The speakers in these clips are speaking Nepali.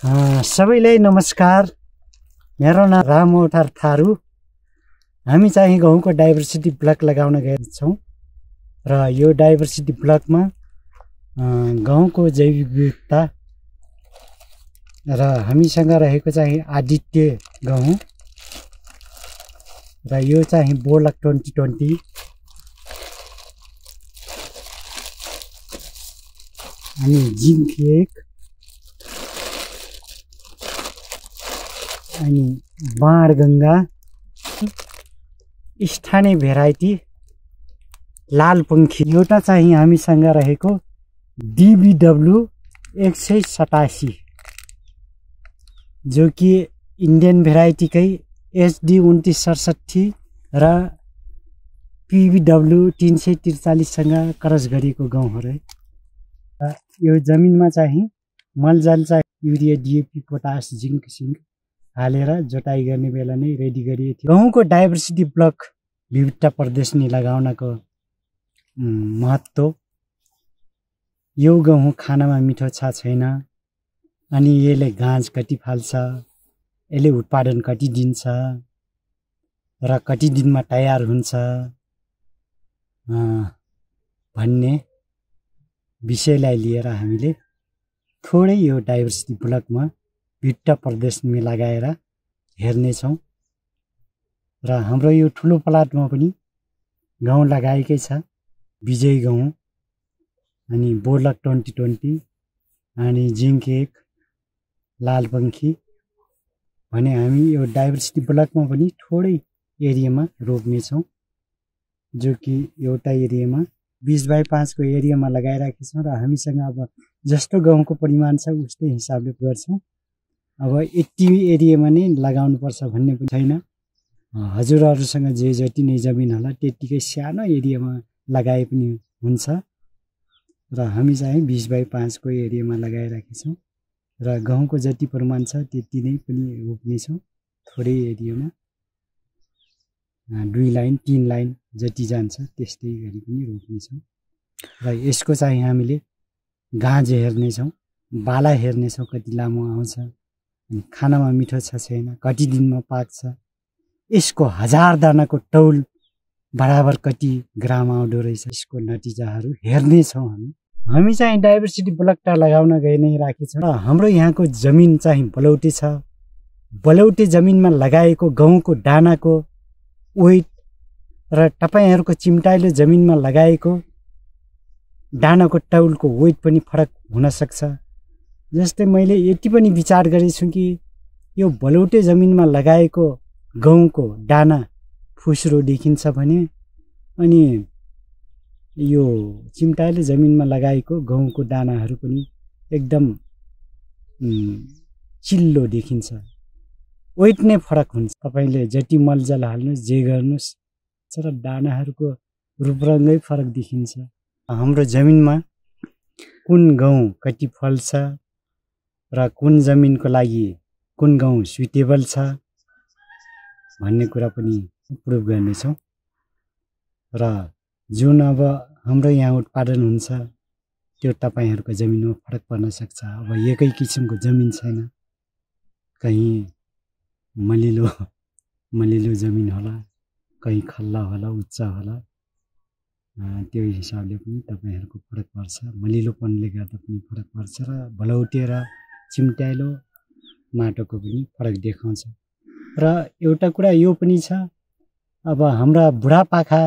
सबैलाई नमस्कार। मेरो नाम रामौटार थारू। हामी चाहिँ गहुँको डाइभर्सिटी ब्लक लगाउन गएका छौँ र यो डाइभर्सिटी ब्लकमा गहुँको जैविक विविधता र हामीसँग रहेको चाहिँ आदित्य गहुँ र यो चाहिँ बोलक 2020 अनि जिङ्क 1 अनि बाणगङ्गा स्थानीय भेराइटी लालपङ्खी। एउटा चाहिँ हामीसँग रहेको DBW 187 जो कि इन्डियन भेराइटीकै HD 2967 र PBW 343 सँग क्रस गरिएको गहुँ हो रे। यो जमिनमा चाहिँ मलजल चाहिँ urea DAP potash zinc sync हालेर जोताई गर्ने बेला नै रेडी गरिएको थियो। गहुँको डाइभर्सिटी ब्लक विविधता प्रदर्शनी लगाउनको महत्त्व। यो गहुँ खानामा मिठो छ छैन, अनि यसले गाँज कति फाल्छ, यसले उत्पादन कति दिन्छ र कति दिनमा तयार हुन्छ भन्ने विषयलाई लिएर हामीले थोरै यो डाइभर्सिटी ब्लकमा विविधता प्रदर्शनी लगाएर हेर्नेछौँ। र हाम्रो यो ठुलो प्लाटमा पनि गहुँ लगाएकै छ, विजय गहुँ अनि बोलक 2020 अनि जिङ्क 1 लालपङ्खी भने हामी यो डाइभर्सिटी ब्लकमा पनि थोरै एरियामा रोप्नेछौँ, जो कि एउटा एरियामा 20x5 को एरियामा लगाइराखेका छौँ र हामीसँग अब जस्तो गहुँको परिमाण छ उस्तै हिसाबले गर्छौँ। अब यति एरियामा नै लगाउनुपर्छ भन्ने पनि छैन। हजुरहरूसँग जे जति नै जमिन होला त्यतिकै सानो एरियामा लगाए पनि हुन्छ र हामी चाहिँ 20x5 को एरियामा लगाइराखेका छौँ र गहुँको जति परिमाण छ त्यति नै पनि रोप्नेछौँ। थोरै एरियामा 2 लाइन 3 लाइन जति जान्छ त्यस्तै गरी पनि रोप्नेछौँ र यसको चाहिँ हामीले गाँज हेर्नेछौँ, बाला हेर्नेछौँ कति लामो आउँछ, अनि खानामा मिठो छ छैन, कति दिनमा पाक्छ, यसको 1000 दानाको तौल बराबर कति ग्राम आउँदो रहेछ, यसको नतिजाहरू हेर्नेछौँ। हामी चाहिँ डाइभर्सिटी ब्लक लगाउन गइ नै राखेछौँ र हाम्रो यहाँको जमिन चाहिँ बलौटे छ। बलौटे जमिनमा लगाएको गहुँको दानाको वेट र तपाईहरूको चिम्टाइलो जमिनमा लगाएको दानाको तौलको वेट पनि फरक हुन सक्छ। जस्तै मैले यति पनि विचार गरेछु कि यो बलौटे जमिनमा लगाएको गहुँको दाना फुस्रो देखिन्छ भने अनि यो चिम्टाइलो जमिनमा लगाएको गहुँको दानाहरू पनि एकदम चिल्लो देखिन्छ, वेट नै फरक हुन्छ। तपाईले जति मलजल हाल्नुस् जे गर्नुस् तर दानाहरूको रूपरङ्गै फरक देखिन्छ। हाम्रो जमिनमा कुन गहुँ कति फल्छ र कुन जमिनको लागि कुन गहुँ सुइटेबल छ भन्ने कुरा पनि प्रुभ गर्नेछौँ र जुन अब हाम्रो यहाँ उत्पादन हुन्छ त्यो तपाईहरूको जमिनमा फरक पर्न सक्छ। अब एकै किसिमको जमिन छैन, कहीँ मलिलो जमिन होला, कहीँ खल्ला होला, उच्च होला, त्यो हिसाबले पनि तपाईहरूको फरक पर्छ। मलिलोपनले गर्दा पनि फरक पर्छ र बलौटे र चिम्टाइलो माटोको पनि फरक देखाउँछ। र एउटा कुरा यो पनि छ, अब हाम्रा बुढापाका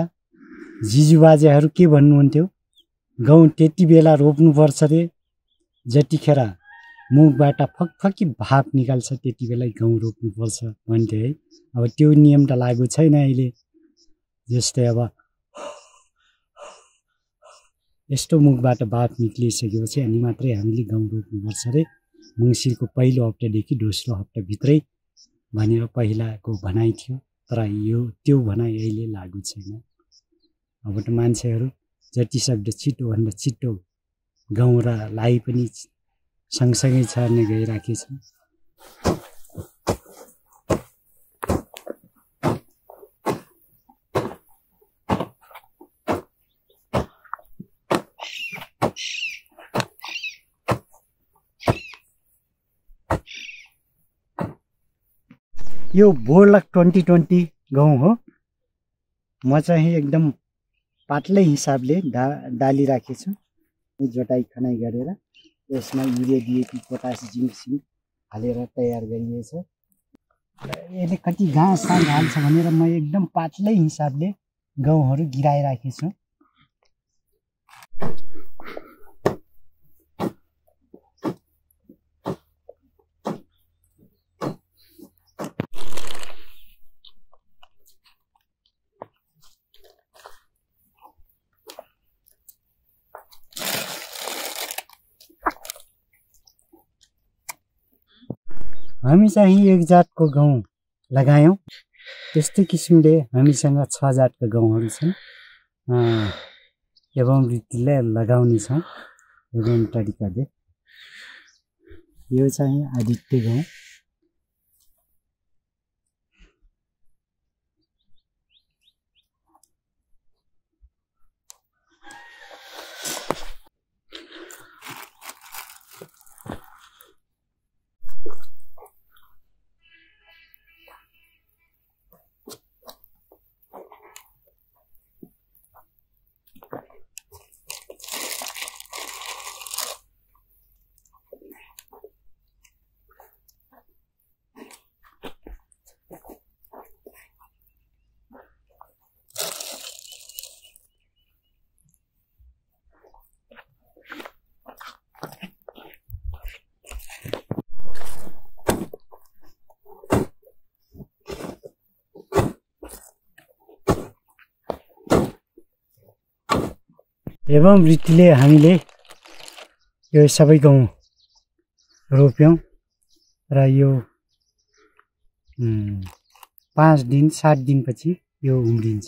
जिजुबाजेहरू के भन्नुहुन्थ्यो, गहुँ त्यति बेला रोप्नुपर्छ रे जतिखेर मुखबाट फकफकी भाप निकाल्छ त्यति बेला गहुँ रोप्नुपर्छ भन्थे है। अब त्यो नियम त लागु छैन अहिले। जस्तै अब यस्तो मुखबाट भाप निक्लिसकेपछि अनि मात्रै हामीले गहुँ रोप्नुपर्छ रे मङ्सिरको पहिलो हप्तादेखि दोस्रो हप्ताभित्रै भनेर पहिलाको भनाइ थियो, तर त्यो भनाइ अहिले लागु छैन। अब त मान्छेहरू जति सक्दो छिटोभन्दा छिटो गहुँ र लाई पनि सँगसँगै छर्ने गइराखेछन्। यो बोर्लक 2020 गहुँ हो। म चाहिँ एकदम पातलै हिसाबले डालिराखेको छु। जोटाइ खनाइ गरेर यसमा urea DAP potash zinc sync हालेर तयार गरिएछ। यसले कति घाँस साग हाल्छ भनेर म एकदम पातलै हिसाबले गहुँहरू गिराइराखेको छु। हामी चाहिँ एक जातको गहुँ लगायौँ। त्यस्तै किसिमले हामीसँग 6 जातका गहुँहरू छन्। एवं रीतिले लगाउने छौँ एवं तरिकाले। यो चाहिँ आदित्य गहुँ। एवं रीतिले हामीले यो सबै गहुँ रोप्यौँ र यो 5 दिन 7 दिनपछि यो उम्रिन्छ।